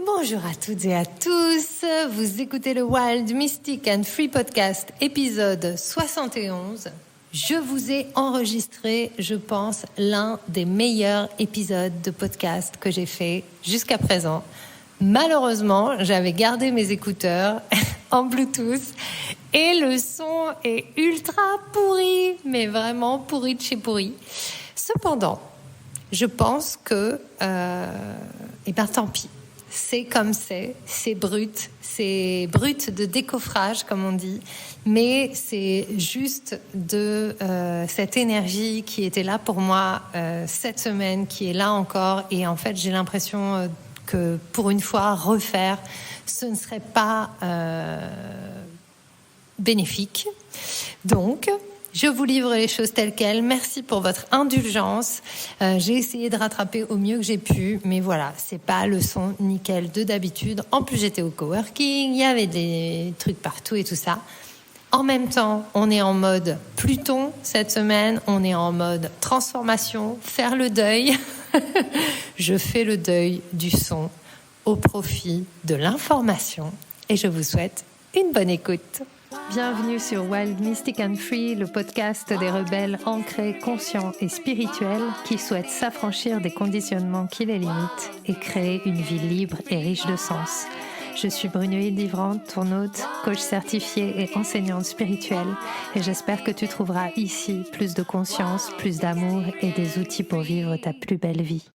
Bonjour à toutes et à tous, vous écoutez le Wild, Mystic and Free Podcast, épisode 71. Je vous ai enregistré, je pense, l'un des meilleurs épisodes de podcast que j'ai fait jusqu'à présent. Malheureusement, j'avais gardé mes écouteurs en Bluetooth et le son est ultra pourri, mais vraiment pourri de chez pourri. Cependant, je pense que, tant pis. C'est comme c'est brut de décoffrage comme on dit, mais c'est juste de cette énergie qui était là pour moi cette semaine, qui est là encore, et en fait j'ai l'impression que pour une fois refaire, ce ne serait pas bénéfique. Donc je vous livre les choses telles quelles. Merci pour votre indulgence. J'ai essayé de rattraper au mieux que j'ai pu, mais voilà, c'est pas le son nickel de d'habitude. En plus, j'étais au coworking, il y avait des trucs partout et tout ça. En même temps, on est en mode Pluton cette semaine. On est en mode transformation, faire le deuil. Je fais le deuil du son au profit de l'information et je vous souhaite une bonne écoute. Bienvenue sur Wild, Mystic and Free, le podcast des rebelles ancrés, conscients et spirituels qui souhaitent s'affranchir des conditionnements qui les limitent et créer une vie libre et riche de sens. Je suis Brunoïde Livrante, ton hôte, coach certifiée et enseignante spirituelle, et j'espère que tu trouveras ici plus de conscience, plus d'amour et des outils pour vivre ta plus belle vie.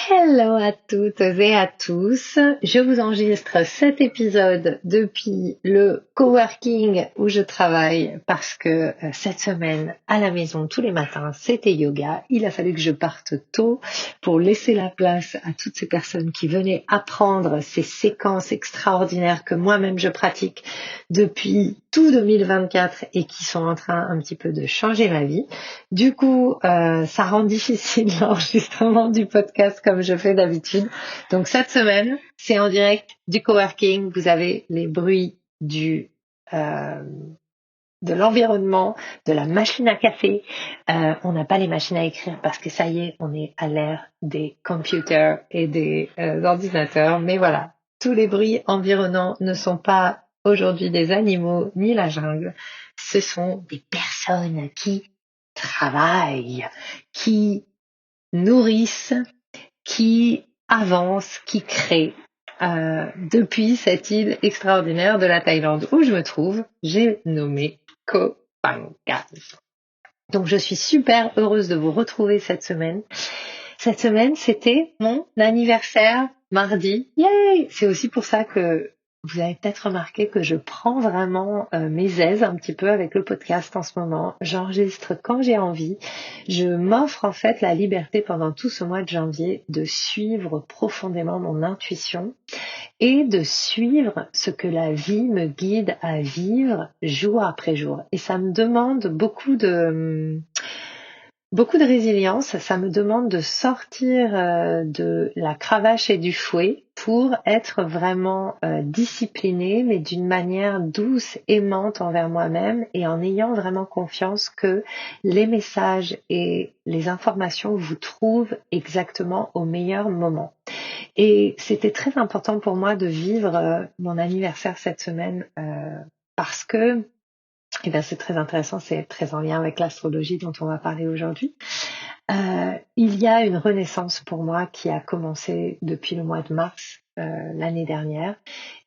Hello à toutes et à tous, je vous enregistre cet épisode depuis le coworking où je travaille parce que cette semaine à la maison tous les matins c'était yoga. Il a fallu que je parte tôt pour laisser la place à toutes ces personnes qui venaient apprendre ces séquences extraordinaires que moi-même je pratique depuis tout 2024 et qui sont en train un petit peu de changer ma vie. Du coup, ça rend difficile l'enregistrement du podcast comme je fais d'habitude. Donc cette semaine, c'est en direct du coworking. Vous avez les bruits de l'environnement, de la machine à café. On n'a pas les machines à écrire parce que ça y est, on est à l'ère des computers et des ordinateurs. Mais voilà, tous les bruits environnants ne sont pas aujourd'hui des animaux ni la jungle. Ce sont des personnes qui travaillent, qui nourrissent, qui avancent, qui créent. Depuis cette île extraordinaire de la Thaïlande où je me trouve, j'ai nommé Koh Phangan. Donc je suis super heureuse de vous retrouver cette semaine. Cette semaine, c'était mon anniversaire mardi. Yay! C'est aussi pour ça que vous avez peut-être remarqué que je prends vraiment mes aises un petit peu avec le podcast en ce moment. J'enregistre quand j'ai envie. Je m'offre en fait la liberté pendant tout ce mois de janvier de suivre profondément mon intuition et de suivre ce que la vie me guide à vivre jour après jour. Et ça me demande beaucoup de résilience, ça me demande de sortir de la cravache et du fouet pour être vraiment disciplinée, mais d'une manière douce, aimante envers moi-même et en ayant vraiment confiance que les messages et les informations vous trouvent exactement au meilleur moment. Et c'était très important pour moi de vivre mon anniversaire cette semaine parce que c'est très intéressant, c'est très en lien avec l'astrologie dont on va parler aujourd'hui. Il y a une renaissance pour moi qui a commencé depuis le mois de mars l'année dernière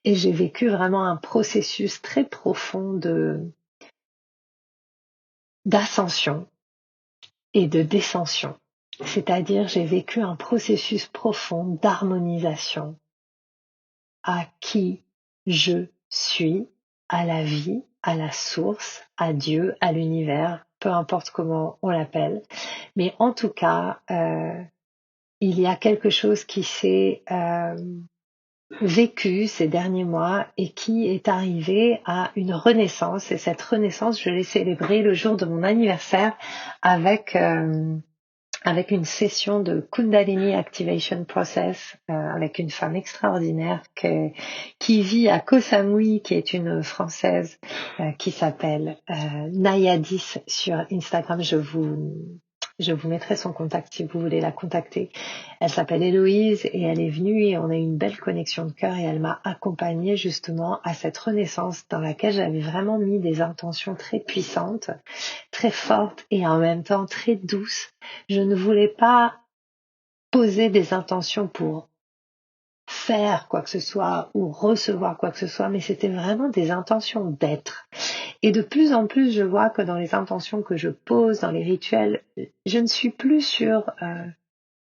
et j'ai vécu vraiment un processus très profond d'ascension et de descension. C'est-à-dire j'ai vécu un processus profond d'harmonisation à qui je suis, à la vie, à la source, à Dieu, à l'univers, peu importe comment on l'appelle. Mais en tout cas, il y a quelque chose qui s'est vécu ces derniers mois et qui est arrivé à une renaissance. Et cette renaissance, je l'ai célébrée le jour de mon anniversaire avec une session de Kundalini Activation Process avec une femme extraordinaire qui vit à Koh Samui, qui est une Française qui s'appelle Nayadis sur Instagram. Je vous mettrai son contact si vous voulez la contacter. Elle s'appelle Héloïse et elle est venue et on a eu une belle connexion de cœur et elle m'a accompagnée justement à cette renaissance dans laquelle j'avais vraiment mis des intentions très puissantes, très fortes et en même temps très douces. Je ne voulais pas poser des intentions pour faire quoi que ce soit ou recevoir quoi que ce soit, mais c'était vraiment des intentions d'être. Et de plus en plus, je vois que dans les intentions que je pose, dans les rituels, je ne suis plus sur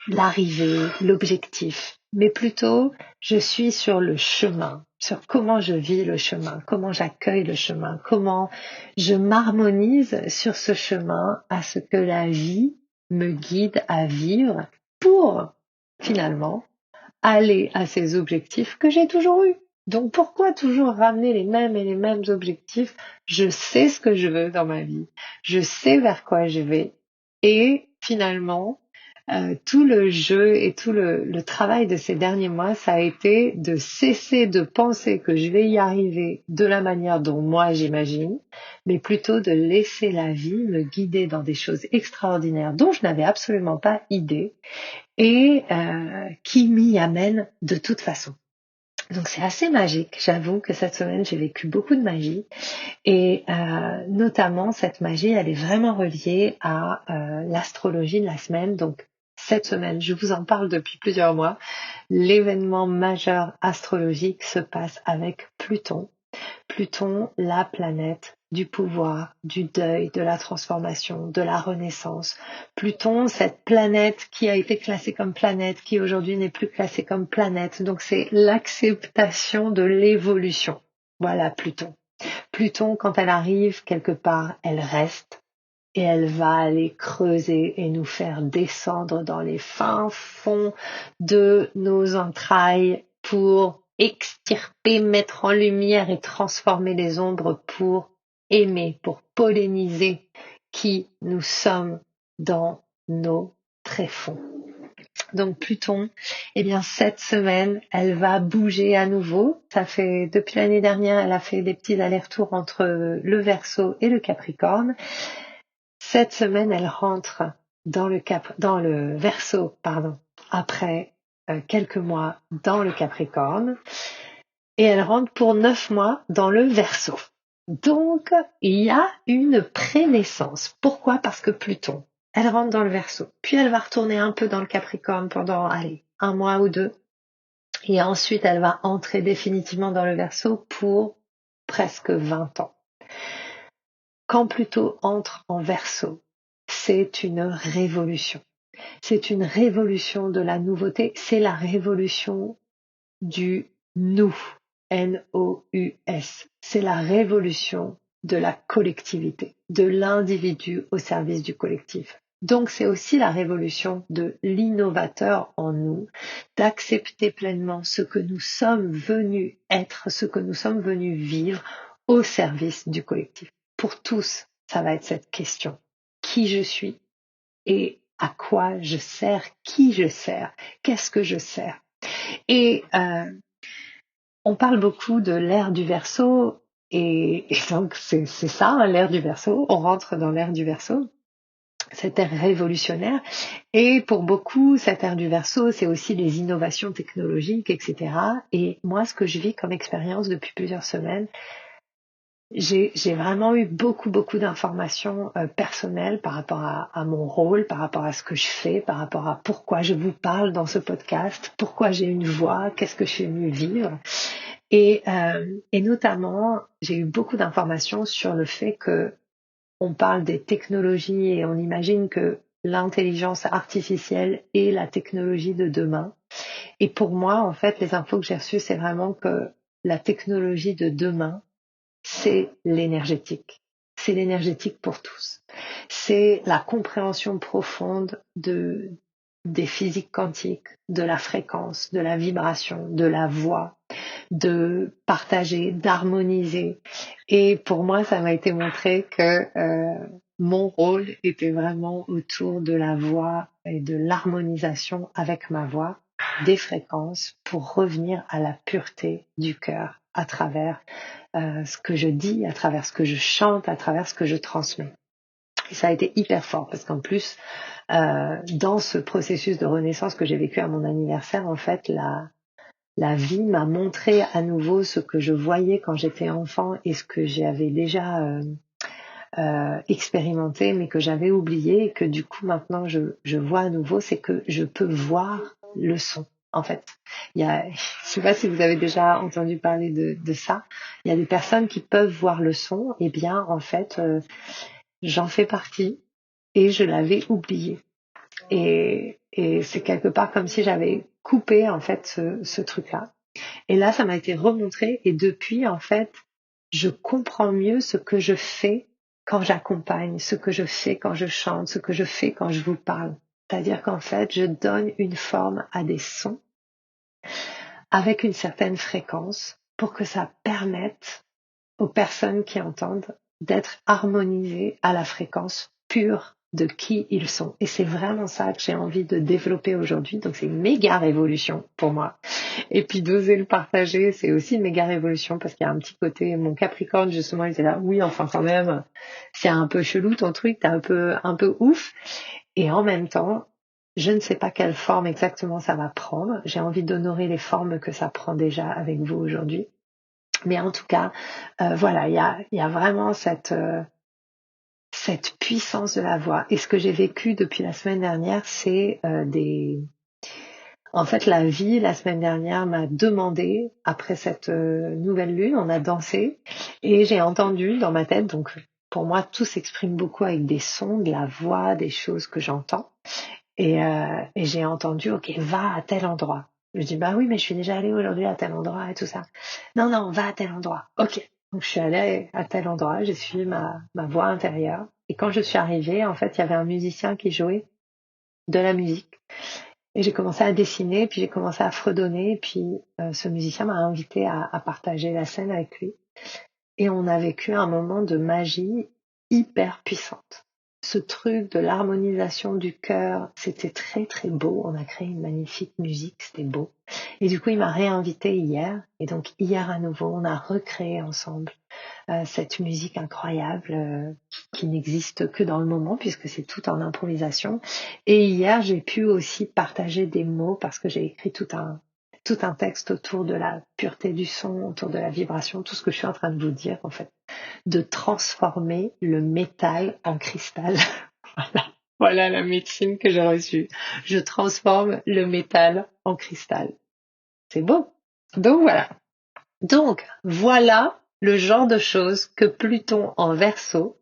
l'arrivée, l'objectif, mais plutôt je suis sur le chemin, sur comment je vis le chemin, comment j'accueille le chemin, comment je m'harmonise sur ce chemin à ce que la vie me guide à vivre pour finalement aller à ces objectifs que j'ai toujours eus. Donc pourquoi toujours ramener les mêmes et les mêmes objectifs? Je sais ce que je veux dans ma vie, je sais vers quoi je vais et finalement tout le jeu et tout le travail de ces derniers mois, ça a été de cesser de penser que je vais y arriver de la manière dont moi j'imagine, mais plutôt de laisser la vie me guider dans des choses extraordinaires dont je n'avais absolument pas idée et qui m'y amène de toute façon. Donc c'est assez magique, j'avoue que cette semaine j'ai vécu beaucoup de magie et notamment cette magie elle est vraiment reliée à l'astrologie de la semaine. Donc cette semaine, je vous en parle depuis plusieurs mois, l'événement majeur astrologique se passe avec Pluton. Pluton, la planète du pouvoir, du deuil, de la transformation, de la renaissance. Pluton, cette planète qui a été classée comme planète, qui aujourd'hui n'est plus classée comme planète. Donc c'est l'acceptation de l'évolution. Voilà Pluton. Pluton, quand elle arrive quelque part, elle reste et elle va aller creuser et nous faire descendre dans les fins fonds de nos entrailles pour extirper, mettre en lumière et transformer les ombres pour aimer, pour polliniser qui nous sommes dans nos tréfonds. Donc Pluton, eh bien cette semaine, elle va bouger à nouveau. Ça fait depuis l'année dernière, elle a fait des petits allers-retours entre le Verseau et le Capricorne. Cette semaine, elle rentre dans le Verseau, après quelques mois dans le Capricorne, et elle rentre pour 9 mois dans le Verseau. Donc, il y a une prénaissance. Pourquoi? Parce que Pluton, elle rentre dans le Verseau, puis elle va retourner un peu dans le Capricorne pendant, 1 mois ou 2, et ensuite elle va entrer définitivement dans le Verseau pour presque 20 ans. Quand Pluton entre en Verseau, c'est une révolution. C'est une révolution de la nouveauté, c'est la révolution du nous, N-O-U-S. C'est la révolution de la collectivité, de l'individu au service du collectif. Donc c'est aussi la révolution de l'innovateur en nous, d'accepter pleinement ce que nous sommes venus être, ce que nous sommes venus vivre au service du collectif. Pour tous, ça va être cette question. Qui je suis et à quoi je sers, qui je sers, qu'est-ce que je sers. Et on parle beaucoup de l'ère du Verseau et donc c'est ça, hein, l'ère du Verseau. On rentre dans l'ère du Verseau, cette ère révolutionnaire. Et pour beaucoup, cette ère du Verseau, c'est aussi les innovations technologiques, etc. Et moi, ce que je vis comme expérience depuis plusieurs semaines, j'ai vraiment eu beaucoup d'informations personnelles par rapport à mon rôle, par rapport à ce que je fais, par rapport à pourquoi je vous parle dans ce podcast, pourquoi j'ai une voix, qu'est-ce que je suis venue vivre. Et notamment, j'ai eu beaucoup d'informations sur le fait que on parle des technologies et on imagine que l'intelligence artificielle est la technologie de demain. Et pour moi, en fait, les infos que j'ai reçues, c'est vraiment que la technologie de demain, c'est l'énergétique. C'est l'énergétique pour tous. C'est la compréhension profonde des physiques quantiques, de la fréquence, de la vibration, de la voix, de partager, d'harmoniser. Et pour moi, ça m'a été montré que mon rôle était vraiment autour de la voix et de l'harmonisation avec ma voix, des fréquences, pour revenir à la pureté du cœur à travers ce que je dis, à travers ce que je chante, à travers ce que je transmets. Et ça a été hyper fort parce qu'en plus, dans ce processus de renaissance que j'ai vécu à mon anniversaire, en fait, la vie m'a montré à nouveau ce que je voyais quand j'étais enfant et ce que j'avais déjà expérimenté, mais que j'avais oublié et que du coup maintenant je vois à nouveau, c'est que je peux voir le son. En fait, je sais pas si vous avez déjà entendu parler de ça. Il y a des personnes qui peuvent voir le son. Eh bien, en fait, j'en fais partie et je l'avais oublié. Et c'est quelque part comme si j'avais coupé en fait ce truc-là. Et là, ça m'a été remontré et depuis, en fait, je comprends mieux ce que je fais quand j'accompagne, ce que je fais quand je chante, ce que je fais quand je vous parle. C'est-à-dire qu'en fait, je donne une forme à des sons avec une certaine fréquence pour que ça permette aux personnes qui entendent d'être harmonisées à la fréquence pure de qui ils sont. Et c'est vraiment ça que j'ai envie de développer aujourd'hui. Donc c'est une méga révolution pour moi. Et puis d'oser le partager, c'est aussi une méga révolution parce qu'il y a un petit côté, mon Capricorne justement, il était là, oui, enfin quand même, c'est un peu chelou ton truc, t'es un peu ouf. Et en même temps, je ne sais pas quelle forme exactement ça va prendre. J'ai envie d'honorer les formes que ça prend déjà avec vous aujourd'hui. Mais en tout cas, voilà, il y a vraiment cette puissance de la voix. Et ce que j'ai vécu depuis la semaine dernière, c'est en fait, la vie, la semaine dernière, m'a demandé, après cette nouvelle lune, on a dansé, et j'ai entendu dans ma tête, donc pour moi, tout s'exprime beaucoup avec des sons, de la voix, des choses que j'entends. Et j'ai entendu, ok, va à tel endroit. Je dis, bah oui, mais je suis déjà allée aujourd'hui à tel endroit et tout ça. Non, non, va à tel endroit. Ok. Donc je suis allée à tel endroit, j'ai suivi ma voix intérieure. Et quand je suis arrivée, en fait, il y avait un musicien qui jouait de la musique. Et j'ai commencé à dessiner, puis j'ai commencé à fredonner, puis ce musicien m'a invité à partager la scène avec lui. Et on a vécu un moment de magie hyper puissante. Ce truc de l'harmonisation du cœur, c'était très très beau. On a créé une magnifique musique, c'était beau. Et du coup, il m'a réinvité hier. Et donc hier à nouveau, on a recréé ensemble cette musique incroyable qui n'existe que dans le moment puisque c'est tout en improvisation. Et hier, j'ai pu aussi partager des mots parce que j'ai écrit tout un texte autour de la pureté du son, autour de la vibration, tout ce que je suis en train de vous dire en fait, de transformer le métal en cristal. Voilà la médecine que j'ai reçue. Je transforme le métal en cristal. C'est beau. Donc voilà. Donc voilà le genre de choses que Pluton en Verseau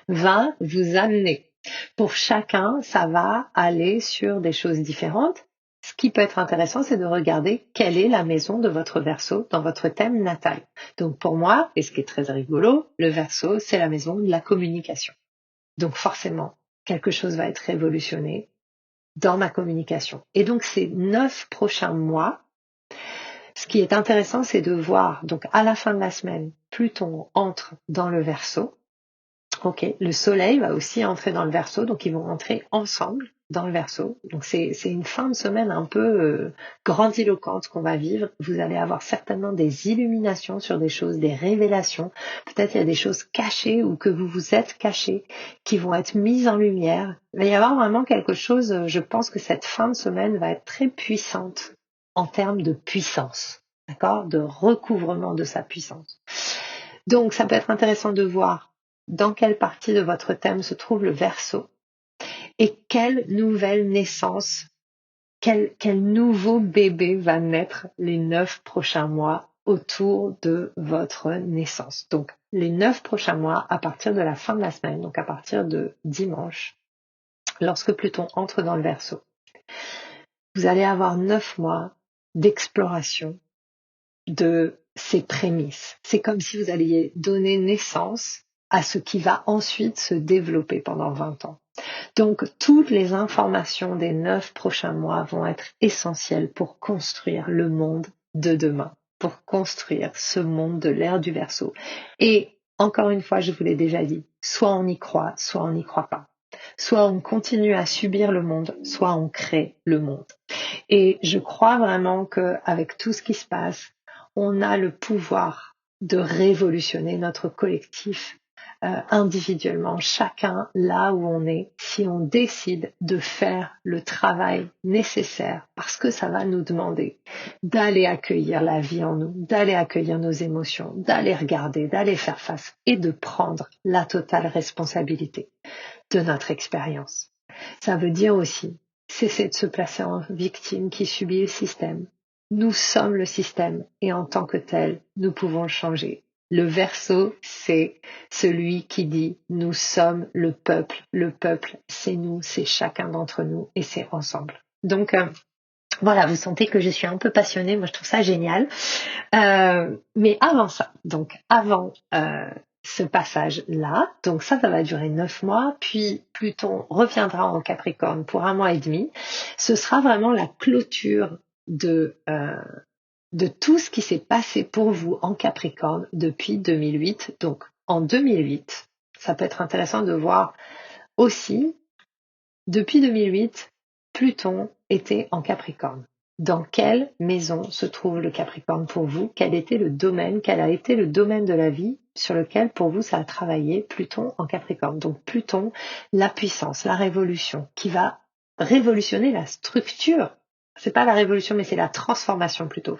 va vous amener. Pour chacun, ça va aller sur des choses différentes. Ce qui peut être intéressant, c'est de regarder quelle est la maison de votre Verseau dans votre thème natal. Donc pour moi, et ce qui est très rigolo, le Verseau, c'est la maison de la communication. Donc forcément, quelque chose va être révolutionné dans ma communication. Et donc ces 9 prochains mois, ce qui est intéressant, c'est de voir, donc à la fin de la semaine, Pluton entre dans le Verseau. Ok, le Soleil va aussi entrer dans le Verseau, donc ils vont entrer ensemble dans le Verseau. Donc c'est une fin de semaine un peu grandiloquente qu'on va vivre. Vous allez avoir certainement des illuminations sur des choses, des révélations. Peut-être il y a des choses cachées ou que vous vous êtes cachées qui vont être mises en lumière. Il va y avoir vraiment quelque chose, je pense que cette fin de semaine va être très puissante en termes de puissance, d'accord, de recouvrement de sa puissance. Donc ça peut être intéressant de voir dans quelle partie de votre thème se trouve le Verseau et quelle nouvelle naissance, quel nouveau bébé va naître les 9 prochains mois autour de votre naissance. Donc les 9 prochains mois à partir de la fin de la semaine, donc à partir de dimanche, lorsque Pluton entre dans le Verseau, vous allez avoir 9 mois d'exploration de ces prémices. C'est comme si vous alliez donner naissance à ce qui va ensuite se développer pendant 20 ans. Donc, toutes les informations des 9 prochains mois vont être essentielles pour construire le monde de demain, pour construire ce monde de l'ère du Verseau. Et encore une fois, je vous l'ai déjà dit, soit on y croit, soit on n'y croit pas. Soit on continue à subir le monde, soit on crée le monde. Et je crois vraiment qu'avec tout ce qui se passe, on a le pouvoir de révolutionner notre collectif individuellement, chacun là où on est, si on décide de faire le travail nécessaire, parce que ça va nous demander d'aller accueillir la vie en nous, d'aller accueillir nos émotions, d'aller regarder, d'aller faire face et de prendre la totale responsabilité de notre expérience. Ça veut dire aussi cesser de se placer en victime qui subit le système. Nous sommes le système et en tant que tel, nous pouvons le changer. Le verso, c'est celui qui dit nous sommes le peuple. Le peuple, c'est nous, c'est chacun d'entre nous et c'est ensemble. Donc voilà, vous sentez que je suis un peu passionnée, moi je trouve ça génial. Mais avant ça, donc avant ce passage-là, donc ça va durer 9 mois, puis Pluton reviendra en Capricorne pour 1 mois et demi. Ce sera vraiment la clôture de tout ce qui s'est passé pour vous en Capricorne depuis 2008. Donc en 2008, ça peut être intéressant de voir aussi, depuis 2008, Pluton était en Capricorne. Dans quelle maison se trouve le Capricorne pour vous? Quel a été le domaine de la vie sur lequel pour vous ça a travaillé, Pluton en Capricorne? Donc Pluton, la puissance, la révolution, qui va révolutionner la structure. C'est pas la révolution, mais c'est la transformation plutôt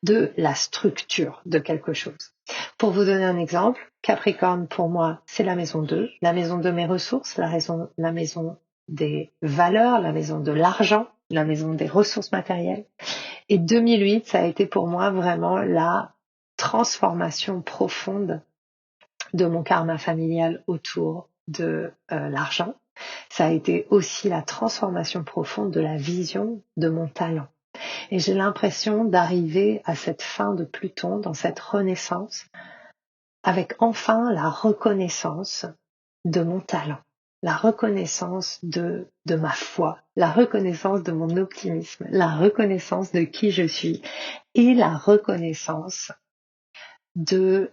de la structure de quelque chose. Pour vous donner un exemple, Capricorne pour moi, c'est la maison 2 de mes ressources, la maison des valeurs, la maison de l'argent, la maison des ressources matérielles. Et 2008, ça a été pour moi vraiment la transformation profonde de mon karma familial autour de l'argent. Ça a été aussi la transformation profonde de la vision de mon talent. Et j'ai l'impression d'arriver à cette fin de Pluton, dans cette renaissance, avec enfin la reconnaissance de mon talent, la reconnaissance de ma foi, la reconnaissance de mon optimisme, la reconnaissance de qui je suis et la reconnaissance de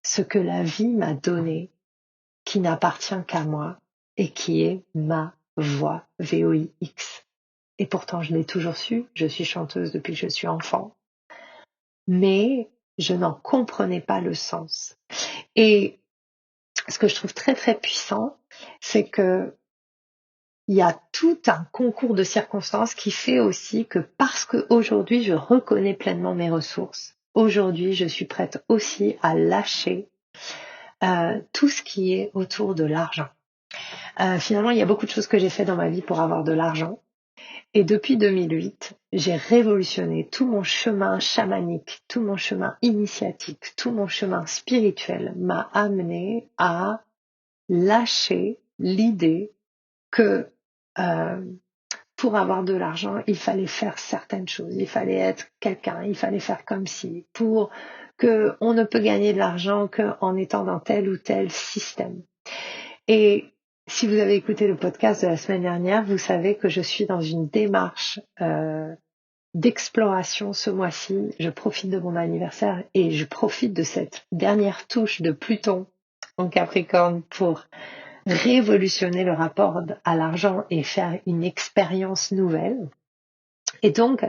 ce que la vie m'a donné, qui n'appartient qu'à moi et qui est ma voix, VOIX. Et pourtant, je l'ai toujours su, je suis chanteuse depuis que je suis enfant, mais je n'en comprenais pas le sens. Et ce que je trouve très très puissant, c'est que il y a tout un concours de circonstances qui fait aussi que parce qu'aujourd'hui je reconnais pleinement mes ressources, aujourd'hui je suis prête aussi à lâcher tout ce qui est autour de l'argent. Finalement, il y a beaucoup de choses que j'ai fait dans ma vie pour avoir de l'argent. Et depuis 2008, j'ai révolutionné tout mon chemin chamanique, tout mon chemin initiatique, tout mon chemin spirituel m'a amené à lâcher l'idée que pour avoir de l'argent, il fallait faire certaines choses, il fallait être quelqu'un, il fallait faire comme si, pour que on ne peut gagner de l'argent qu'en étant dans tel ou tel système. Et si vous avez écouté le podcast de la semaine dernière, vous savez que je suis dans une démarche d'exploration ce mois-ci. Je profite de mon anniversaire et je profite de cette dernière touche de Pluton en Capricorne pour révolutionner le rapport à l'argent et faire une expérience nouvelle. Et donc,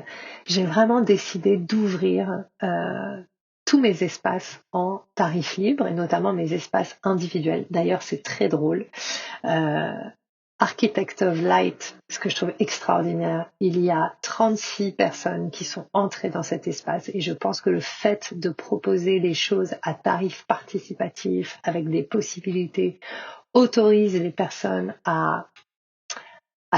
j'ai vraiment décidé d'ouvrir tous mes espaces en tarif libre et notamment mes espaces individuels. D'ailleurs, c'est très drôle. Architect of Light, ce que je trouve extraordinaire, il y a 36 personnes qui sont entrées dans cet espace et je pense que le fait de proposer les choses à tarif participatif avec des possibilités autorise les personnes à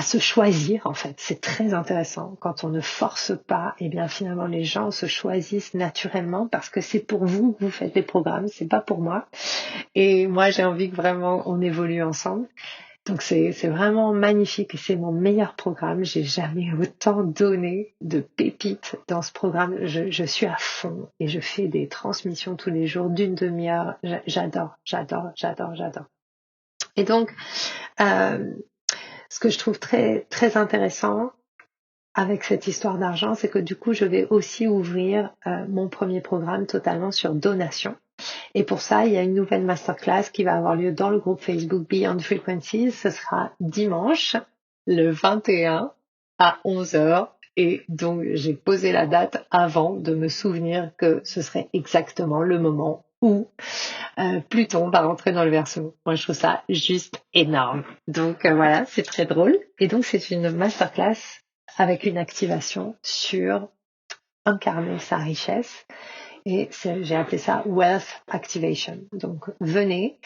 se choisir en fait. C'est très intéressant. Quand on ne force pas, et bien finalement les gens se choisissent naturellement parce que c'est pour vous que vous faites les programmes, c'est pas pour moi. Et moi j'ai envie que vraiment on évolue ensemble. Donc c'est vraiment magnifique et c'est mon meilleur programme. J'ai jamais autant donné de pépites dans ce programme. Je suis à fond et je fais des transmissions tous les jours d'une demi-heure. J'adore. Et donc, ce que je trouve très, très intéressant avec cette histoire d'argent, c'est que du coup, je vais aussi ouvrir mon premier programme totalement sur donation. Et pour ça, il y a une nouvelle masterclass qui va avoir lieu dans le groupe Facebook Beyond Frequencies. Ce sera dimanche, le 21 à 11h. Et donc, j'ai posé la date avant de me souvenir que ce serait exactement le moment où Pluton va rentrer dans le Verseau. Moi, je trouve ça juste énorme. Donc voilà, c'est très drôle. Et donc c'est une masterclass avec une activation sur incarner sa richesse. Et j'ai appelé ça Wealth Activation. Donc venez,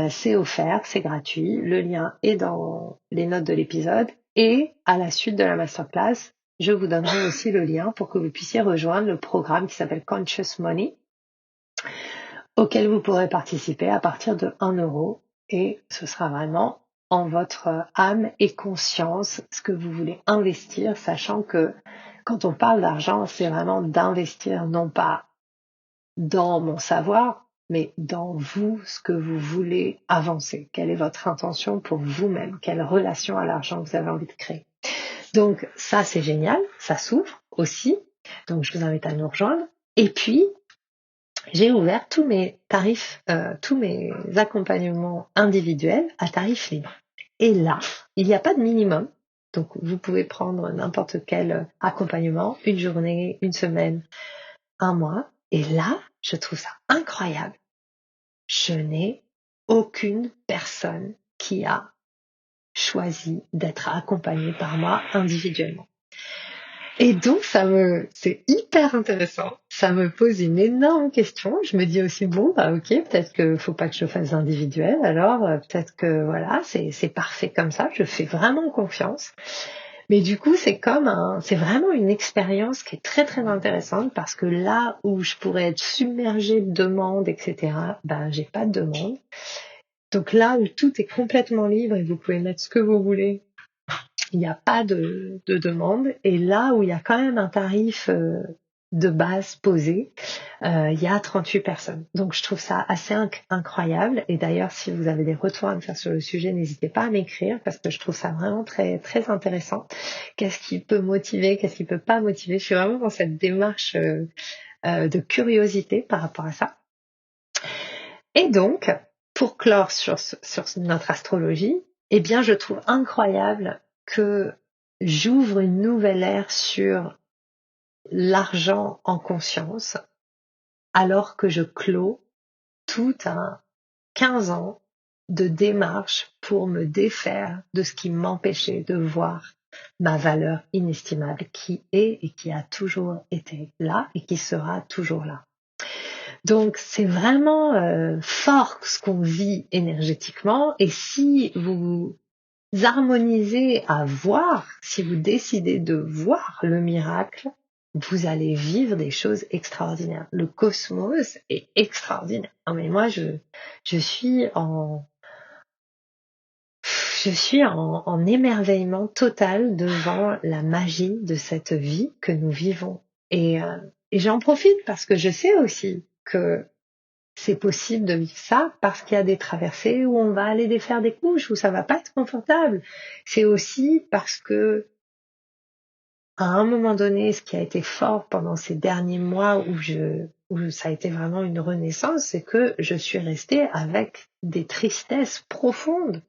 c'est offert, c'est gratuit. Le lien est dans les notes de l'épisode. Et à la suite de la masterclass, je vous donnerai aussi le lien pour que vous puissiez rejoindre le programme qui s'appelle Conscious Money, auquel vous pourrez participer à partir de 1 euro. Et ce sera vraiment en votre âme et conscience ce que vous voulez investir, sachant que quand on parle d'argent, c'est vraiment d'investir non pas dans mon savoir, mais dans vous, ce que vous voulez avancer. Quelle est votre intention pour vous-même? Quelle relation à l'argent vous avez envie de créer? Donc ça, c'est génial. Ça s'ouvre aussi. Donc je vous invite à nous rejoindre. Et puis, j'ai ouvert tous mes tarifs, tous mes accompagnements individuels à tarif libre. Et là, il n'y a pas de minimum. Donc vous pouvez prendre n'importe quel accompagnement, une journée, une semaine, un mois. Et là, je trouve ça incroyable. Je n'ai aucune personne qui a choisi d'être accompagnée par moi individuellement. Et donc, c'est hyper intéressant. Ça me pose une énorme question. Je me dis aussi, bon, bah, ok, peut-être que faut pas que je fasse individuel. Alors, peut-être que voilà, c'est parfait comme ça. Je fais vraiment confiance. Mais du coup, c'est vraiment une expérience qui est très, très intéressante parce que là où je pourrais être submergée de demandes, etc., ben, j'ai pas de demande. Donc là où tout est complètement libre et vous pouvez mettre ce que vous voulez, il n'y a pas de demande. Et là où il y a quand même un tarif de base posé, il y a 38 personnes. Donc je trouve ça assez incroyable. Et d'ailleurs, si vous avez des retours à me faire sur le sujet, n'hésitez pas à m'écrire parce que je trouve ça vraiment très, très intéressant. Qu'est-ce qui peut motiver, qu'est-ce qui peut pas motiver? Je suis vraiment dans cette démarche de curiosité par rapport à ça. Et donc, pour clore sur notre astrologie, eh bien, je trouve incroyable que j'ouvre une nouvelle ère sur l'argent en conscience, alors que je clôt tout un 15 ans de démarche pour me défaire de ce qui m'empêchait de voir ma valeur inestimable qui est et qui a toujours été là et qui sera toujours là. Donc c'est vraiment fort ce qu'on vit énergétiquement, et si vous harmonisez à voir, si vous décidez de voir le miracle, vous allez vivre des choses extraordinaires. Le cosmos est extraordinaire. Non mais moi je suis en émerveillement total devant la magie de cette vie que nous vivons. Et j'en profite parce que je sais aussi que c'est possible de vivre ça parce qu'il y a des traversées où on va aller défaire des couches, où ça va pas être confortable. C'est aussi parce que, à un moment donné, ce qui a été fort pendant ces derniers mois où ça a été vraiment une renaissance, c'est que je suis restée avec des tristesses profondes.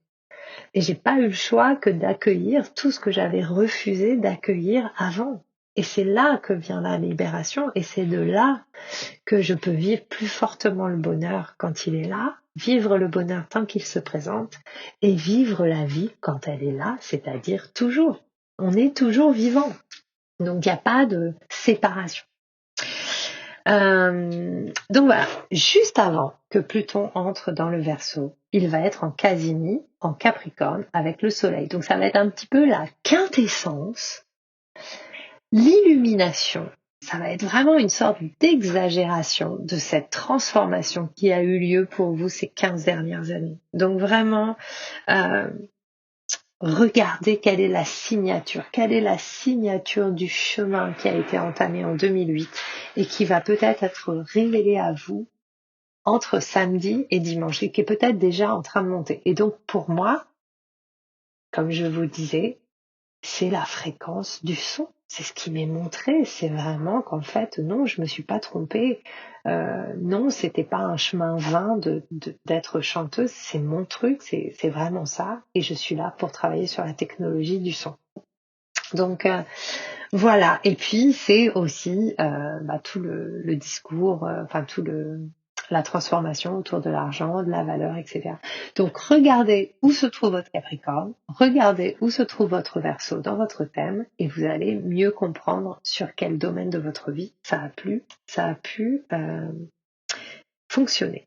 Et j'ai pas eu le choix que d'accueillir tout ce que j'avais refusé d'accueillir avant. Et c'est là que vient la libération, et c'est de là que je peux vivre plus fortement le bonheur quand il est là, vivre le bonheur tant qu'il se présente, et vivre la vie quand elle est là, c'est-à-dire toujours. On est toujours vivant. Donc il n'y a pas de séparation. Donc voilà, juste avant que Pluton entre dans le Verseau, il va être en Casini, en Capricorne, avec le Soleil. Donc ça va être un petit peu la quintessence, l'illumination. Ça va être vraiment une sorte d'exagération de cette transformation qui a eu lieu pour vous ces 15 dernières années. Donc vraiment, regardez quelle est la signature du chemin qui a été entamé en 2008 et qui va peut-être être révélé à vous entre samedi et dimanche, et qui est peut-être déjà en train de monter. Et donc pour moi, comme je vous disais, c'est la fréquence du son. C'est ce qui m'est montré. C'est vraiment qu'en fait, non, je me suis pas trompée. Non, c'était pas un chemin vain d'être chanteuse. C'est mon truc. C'est vraiment ça. Et je suis là pour travailler sur la technologie du son. Donc voilà. Et puis c'est aussi tout le discours, la transformation autour de l'argent, de la valeur, etc. Donc, regardez où se trouve votre Capricorne, regardez où se trouve votre Verseau dans votre thème et vous allez mieux comprendre sur quel domaine de votre vie ça a pu fonctionner.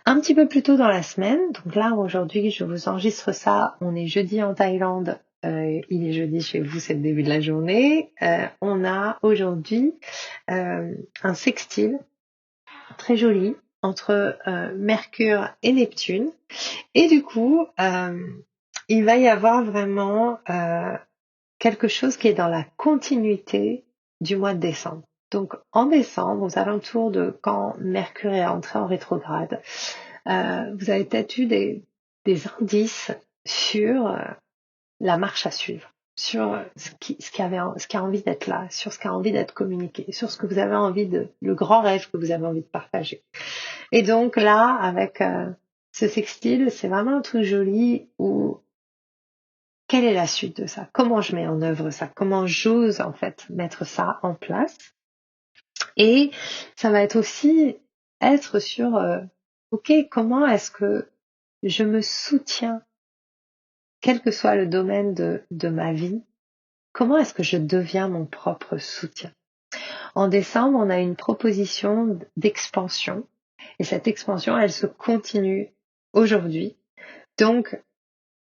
Un petit peu plus tôt dans la semaine, donc là aujourd'hui je vous enregistre ça, on est jeudi en Thaïlande, il est jeudi chez vous, c'est le début de la journée, on a aujourd'hui un sextile très joli entre Mercure et Neptune et du coup il va y avoir vraiment quelque chose qui est dans la continuité du mois de décembre. Donc en décembre, aux alentours de quand Mercure est entré en rétrograde, vous avez peut-être eu des indices sur la marche à suivre, sur ce qui a envie d'être là, sur ce qui a envie d'être communiqué, sur ce que vous avez envie le grand rêve que vous avez envie de partager. Et donc là, avec ce sextile, c'est vraiment un truc joli où quelle est la suite de ça? Comment je mets en œuvre ça? Comment j'ose en fait mettre ça en place? Et ça va être aussi être sur ok, comment est-ce que je me soutiens, quel que soit le domaine de ma vie, comment est-ce que je deviens mon propre soutien? En décembre, on a une proposition d'expansion et cette expansion, elle se continue aujourd'hui. Donc,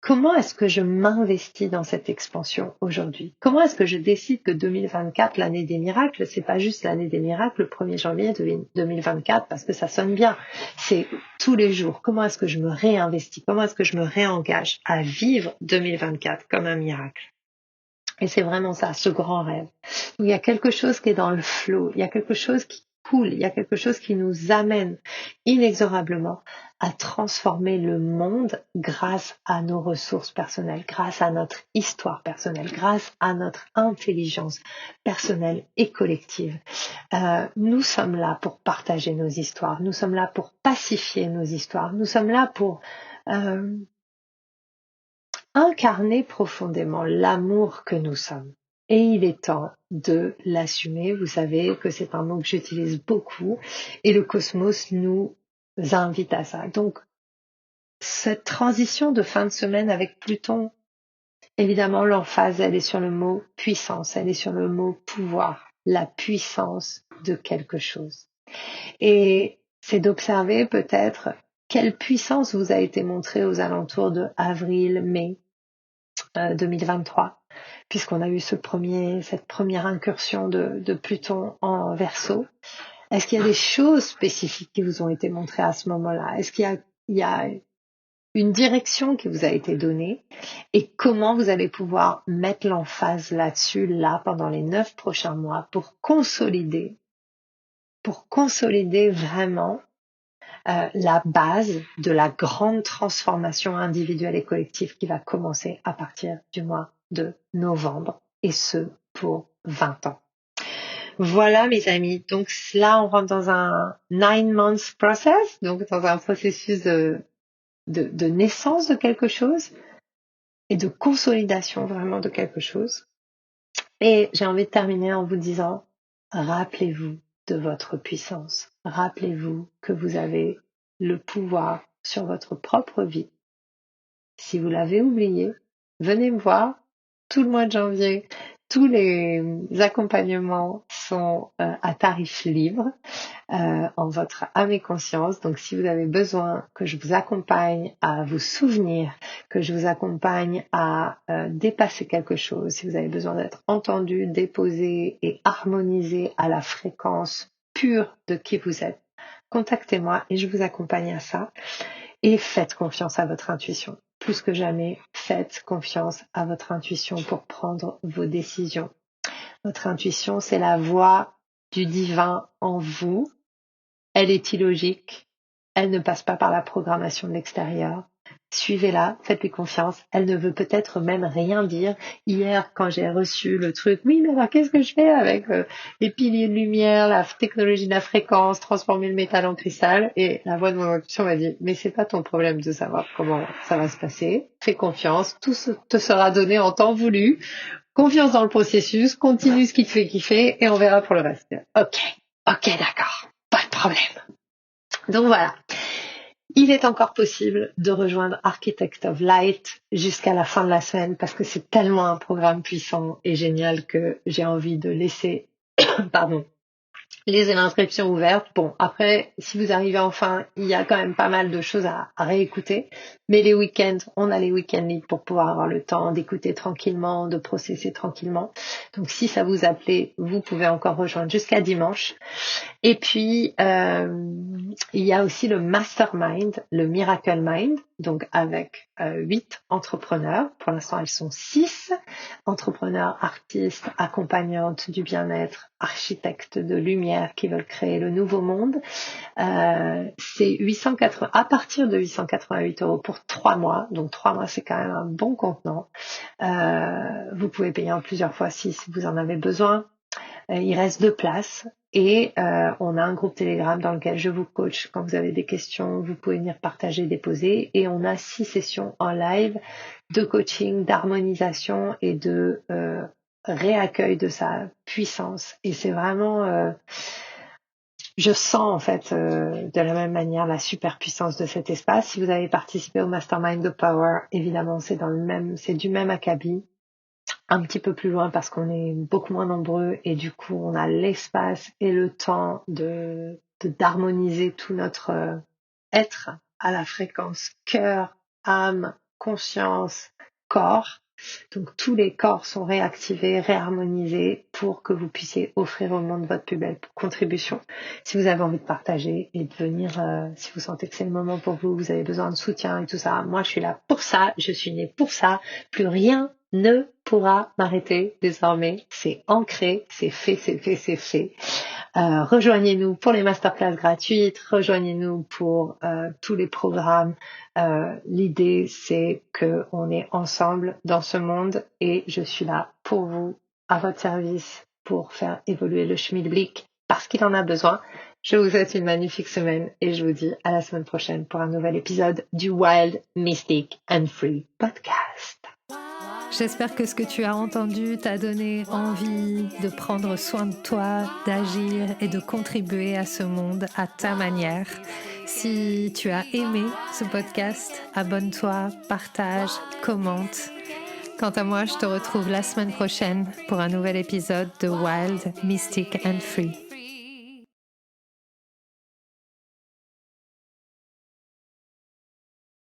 comment est-ce que je m'investis dans cette expansion aujourd'hui? Comment est-ce que je décide que 2024, l'année des miracles, c'est pas juste l'année des miracles, le 1er janvier 2024, parce que ça sonne bien. C'est tous les jours. Comment est-ce que je me réinvestis? Comment est-ce que je me réengage à vivre 2024 comme un miracle? Et c'est vraiment ça, ce grand rêve. Donc, il y a quelque chose qui est dans le flow, il y a quelque chose qui coule, il y a quelque chose qui nous amène inexorablement à transformer le monde grâce à nos ressources personnelles, grâce à notre histoire personnelle, grâce à notre intelligence personnelle et collective. Nous sommes là pour partager nos histoires, nous sommes là pour pacifier nos histoires, nous sommes là pour incarner profondément l'amour que nous sommes. Et il est temps de l'assumer. Vous savez que c'est un mot que j'utilise beaucoup et le cosmos nous invite à ça. Donc, cette transition de fin de semaine avec Pluton, évidemment, l'emphase, elle est sur le mot puissance, elle est sur le mot pouvoir, la puissance de quelque chose. Et c'est d'observer peut-être quelle puissance vous a été montrée aux alentours de avril, mai 2023, puisqu'on a eu cette première incursion de Pluton en Verseau. Est-ce qu'il y a des choses spécifiques qui vous ont été montrées à ce moment-là? Est-ce qu'il y a une direction qui vous a été donnée et comment vous allez pouvoir mettre l'emphase là-dessus, là, pendant les 9 prochains mois pour consolider vraiment la base de la grande transformation individuelle et collective qui va commencer à partir du mois de novembre, et ce pour 20 ans. Voilà mes amis, donc là on rentre dans un 9 months process, donc dans un processus de naissance de quelque chose et de consolidation vraiment de quelque chose. Et j'ai envie de terminer en vous disant, rappelez-vous de votre puissance. Rappelez-vous que vous avez le pouvoir sur votre propre vie. Si vous l'avez oublié, venez me voir tout le mois de janvier. Tous les accompagnements sont à tarif libre en votre âme et conscience. Donc si vous avez besoin que je vous accompagne à vous souvenir, que je vous accompagne à dépasser quelque chose, si vous avez besoin d'être entendu, déposé et harmonisé à la fréquence pure de qui vous êtes, contactez-moi et je vous accompagne à ça. Et faites confiance à votre intuition. Plus que jamais, faites confiance à votre intuition pour prendre vos décisions. Votre intuition, c'est la voix du divin en vous. Elle est illogique. Elle ne passe pas par la programmation de l'extérieur. Suivez-la, faites-lui confiance. Elle ne veut peut-être même rien dire. Hier, quand j'ai reçu le truc, oui, mais alors qu'est-ce que je fais avec les piliers de lumière, la technologie de la fréquence, transformer le métal en cristal? Et la voix de mon intuition m'a dit, mais c'est pas ton problème de savoir comment ça va se passer. Fais confiance, tout te sera donné en temps voulu. Confiance dans le processus, continue ce qui te fait kiffer et on verra pour le reste. Ok, d'accord, pas de problème. Donc voilà. Il est encore possible de rejoindre Architect of Light jusqu'à la fin de la semaine parce que c'est tellement un programme puissant et génial que j'ai envie de laisser, pardon, les inscriptions ouvertes. Bon, après, si vous arrivez enfin, il y a quand même pas mal de choses à réécouter. Mais les week-ends, on a les week-ends libres pour pouvoir avoir le temps d'écouter tranquillement, de processer tranquillement. Donc, si ça vous a plu, vous pouvez encore rejoindre jusqu'à dimanche. Et puis, il y a aussi le Mastermind, le Miracle Mind, donc avec 8 entrepreneurs. Pour l'instant, elles sont 6 entrepreneurs, artistes, accompagnantes du bien-être, architectes de lumière qui veulent créer le nouveau monde. C'est 880, à partir de 888 € pour 3 mois. Donc 3 mois, c'est quand même un bon contenant. Vous pouvez payer en plusieurs fois si vous en avez besoin. Il reste 2 places et on a un groupe Telegram dans lequel je vous coach. Quand vous avez des questions, vous pouvez venir partager, déposer. Et on a 6 sessions en live de coaching, d'harmonisation et de réaccueil de sa puissance. Et c'est vraiment... je sens en fait de la même manière la super puissance de cet espace. Si vous avez participé au Mastermind de Power, évidemment c'est du même acabit, un petit peu plus loin parce qu'on est beaucoup moins nombreux et du coup on a l'espace et le temps d'harmoniser tout notre être à la fréquence cœur, âme, conscience, corps. Donc tous les corps sont réactivés, réharmonisés pour que vous puissiez offrir au monde votre plus belle contribution. Si vous avez envie de partager et de venir, si vous sentez que c'est le moment pour vous, vous avez besoin de soutien et tout ça, moi je suis là pour ça, je suis née pour ça, plus rien ne pourra m'arrêter désormais, c'est ancré, c'est fait, c'est fait, c'est fait. Rejoignez-nous pour les masterclass gratuites, rejoignez-nous pour tous les programmes. L'idée, c'est qu'on est ensemble dans ce monde et je suis là pour vous, à votre service, pour faire évoluer le schmilblick parce qu'il en a besoin. Je vous souhaite une magnifique semaine et je vous dis à la semaine prochaine pour un nouvel épisode du Wild, Mystic and Free Podcast. J'espère que ce que tu as entendu t'a donné envie de prendre soin de toi, d'agir et de contribuer à ce monde à ta manière. Si tu as aimé ce podcast, abonne-toi, partage, commente. Quant à moi, je te retrouve la semaine prochaine pour un nouvel épisode de Wild, Mystic and Free.